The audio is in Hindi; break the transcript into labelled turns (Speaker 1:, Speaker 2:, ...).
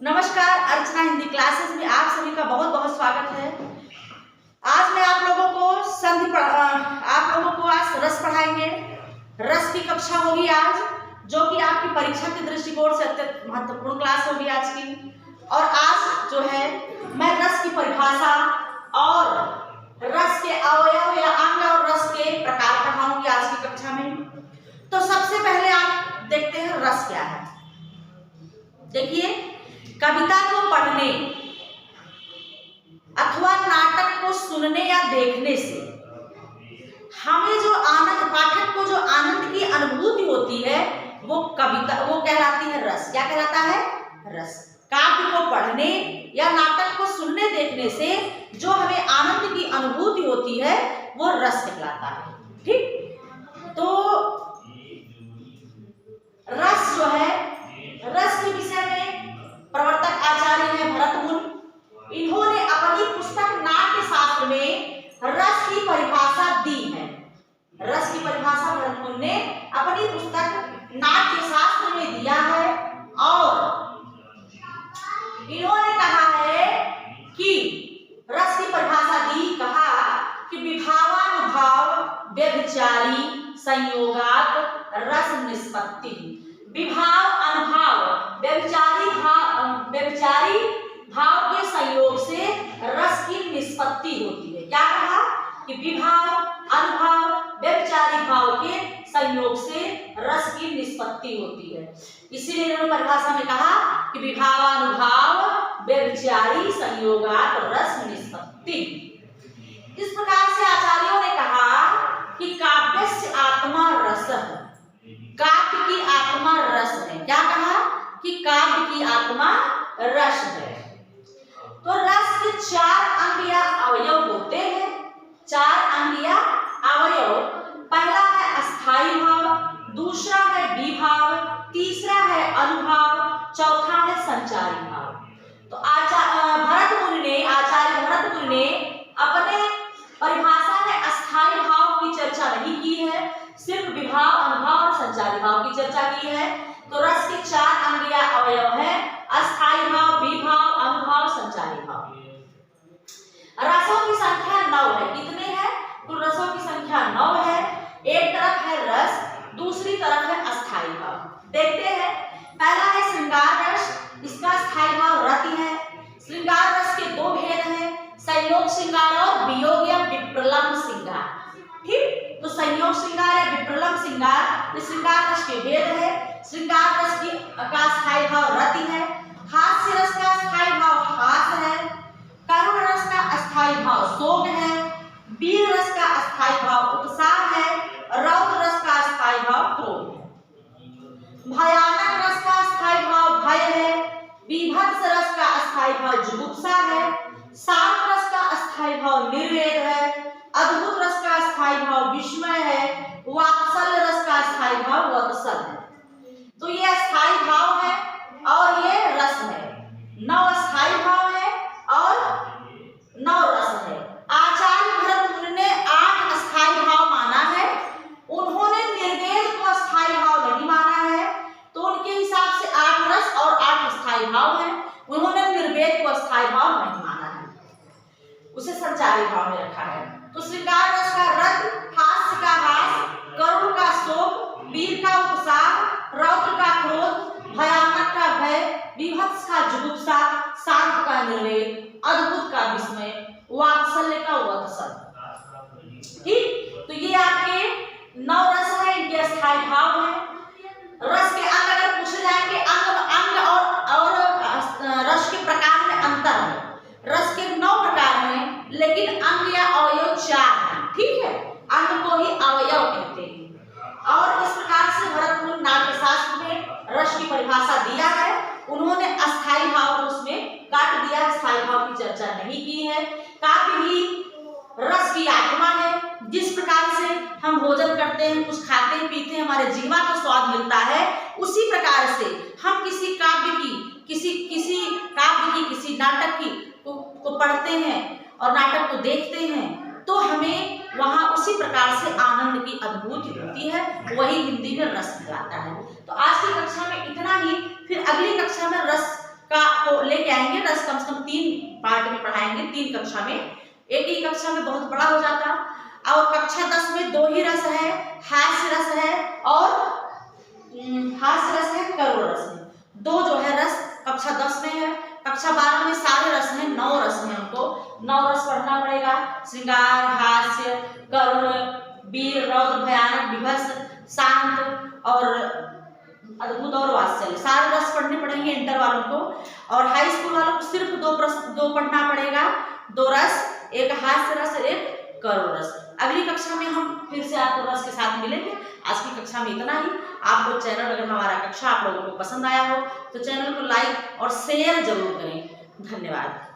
Speaker 1: नमस्कार, अर्चना हिंदी क्लासेस में आप सभी का बहुत बहुत स्वागत है। आज मैं आप लोगों को आज रस पढ़ाएंगे। रस की कक्षा होगी आज, जो कि आपकी परीक्षा के दृष्टिकोण से अत्यंत महत्वपूर्ण क्लास होगी आज की। और आज जो है मैं रस की परिभाषा और रस के अवयव या अंग और रस के प्रकार पढ़ाऊंगी आज की कक्षा में। तो सबसे पहले आप देखते हैं रस क्या है। देखिए, कविता को पढ़ने अथवा नाटक को सुनने या देखने से हमें जो आनंद, पाठक को जो आनंद की अनुभूति होती है वो कहलाती है रस। क्या कहलाता है? रस। काव्य को पढ़ने या नाटक को सुनने देखने से जो हमें आनंद की अनुभूति होती है वो रस कहलाता है। ठीक, तो रस जो है, रस के विषय में प्रवर्तक आचार्य हैं भरत मुनि। इन्होंने अपनी पुस्तक नाट्य शास्त्र में रस की परिभाषा दी है। रस की परिभाषा भरत मुनि ने अपनी पुस्तक नाट्य शास्त्र में दिया है और इन्होंने कहा है कि रस की परिभाषा दी, कहा कि विभावानुभाव व्यभिचारी संयोगात रस निष्पत्ति। विभाव अनुभाव व्यभिचारी भाव के संयोग से रस की निष्पत्ति होती है। क्या कहा? कि विभाव अनुभाव व्यभिचारी भाव के संयोग से रस की निष्पत्ति होती है। इसीलिए इन्होंने परिभाषा में कहा कि विभावानुभाव व्यभिचारी संयोगात रस निष्पत्ति। इस प्रकार से आचार्यों ने कहा कि काव्यस्य आत्मा रस है। काव्य की आत्मा रस है। क्या कहा? कि काव्य की आत्मा रस है। तो रस के 4 अंग या अवयव होते हैं। 4 अंग या अवयव। पहला है अस्थाई भाव, दूसरा है विभाव, तीसरा है अनुभाव, चौथा है संचारी भाव। तो आचार्य भरत मुनि ने अपने परिभाषा में अस्थाई भाव की चर्चा नहीं की है, सिर्फ विभाव अनुभाव और संचारी भाव की चर्चा की है। तो रस के 4 अंग या अवयव है, अस्थाई भाव, विभाव, अनुभाव, संचारी भाव। रसों की संख्या 9 है। कितने हैं? तो रसों की संख्या 9 है। एक तरफ है रस, दूसरी तरफ है अस्थाई भाव। देखते हैं, पहला है श्रृंगार रस। इसका अस्थाई भाव रति है। श्रृंगार रस के 2 भेद हैं, संयोग श्रृंगार और वियोग या विप्रलंब श्रृंगार। ठीक, तो संयोग श्रृंगार या विप्रलंब श्रृंगार, ये श्रृंगार रस के भेद है। श्रृंगार रस का स्थायी भाव रति है। हास्य रस का स्थायी भाव हास है। करुण रस का अस्थाई भाव शोक है। वीर रस का अस्थाई भाव उत्साह है। रौद्र रस का अस्थाई भाव क्रोध है। भयानक रस का अस्थाई भाव भय है। बीभत्स रस का अस्थाई भाव जुगुप्सा है। शांत रस का अस्थाई भाव निर्वेद है। अद्भुत रस का अस्थाई भाव विस्मय है। वात्सल्य रस का अस्थाई भाव वत्सल है। तो ये अस्थाई भाव है और ये रस है। 9 अस्थाई भाव है और 9 रस है। आचार्य भरत मुनि ने 8 अस्थाई भाव माना है। उन्होंने निर्वेद को अस्थाई भाव नहीं माना है, तो उनके हिसाब से 8 रस और 8 अस्थाई भाव है। उन्होंने निर्वेद को अस्थाई भाव नहीं माना है, उसे संचारी भाव में रखा है। तो श्रृंगार रस का रत, हास्य का हास, करुण का शोक, वीर का उत्साह, रौद्र का क्रोध, भयानक का भय, बीभत्स का जुगुप्सा, शांत का निर्वेद, अद्भुत का विस्मय, वात्सल्य का वत्सल। ठीक, तो ये आपके 9 रस है, इनके अस्थाई भाव है। रस के अंग अगर पूछे जाएंगे, अंग और रस के प्रकार में अंतर है। रस के 9 प्रकार हैं, लेकिन अंग या अवयव 4 हैं। ठीक है, अंग को ही अवयव कहते हैं। और इस प्रकार से भरत मुनि नाट्य शास्त्र में रस की परिभाषा दिया है। उन्होंने अस्थाई भाव को उसमें काट दिया, स्थायी भाव की चर्चा नहीं की है। काव्य ही रस की आत्मा है। जिस प्रकार से हम भोजन करते हैं, कुछ खाते हैं पीते हैं, हमारे जीवा को स्वाद मिलता है, उसी प्रकार से हम किसी काव्य की, किसी नाटक की को पढ़ते हैं और नाटक को देखते हैं, तो हमें वहां उसी प्रकार से आनंद की अनुभूति होती है। वही हिंदी में रस कहलाता है। तो आज की कक्षा में इतना ही। फिर अगली कक्षा में रस का को लेके आएंगे। रस कम से कम 3 पार्ट में पढ़ाएंगे, 3 कक्षा में। एक ही कक्षा में बहुत बड़ा हो जाता। और कक्षा 10 में 2 ही रस है, हास्य रस है और हास्य रस है, करुण रस है। 2 जो है रस कक्षा 10 में है। कक्षा 12 में सारे रस हैं, 9 रस हैं। हमको 9 रस पढ़ना पड़ेगा। श्रृंगार, हास्य, करुण, वीर, रौद्र, भयानक, विभत्स, शांत और अद्भुत और वात्सल्य, सारे रस पढ़ने पड़ेंगे इंटर वालों को। और हाई स्कूल वालों को सिर्फ 2 पढ़ना पड़ेगा, 2 रस, एक हास्य रस, एक करुण रस। अगली कक्षा में हम फिर से आपको रस के साथ मिलेंगे। आज की कक्षा में इतना ही। आप लोग चैनल, अगर हमारा कक्षा आप लोगों को पसंद आया हो तो चैनल को लाइक और शेयर जरूर करें। धन्यवाद।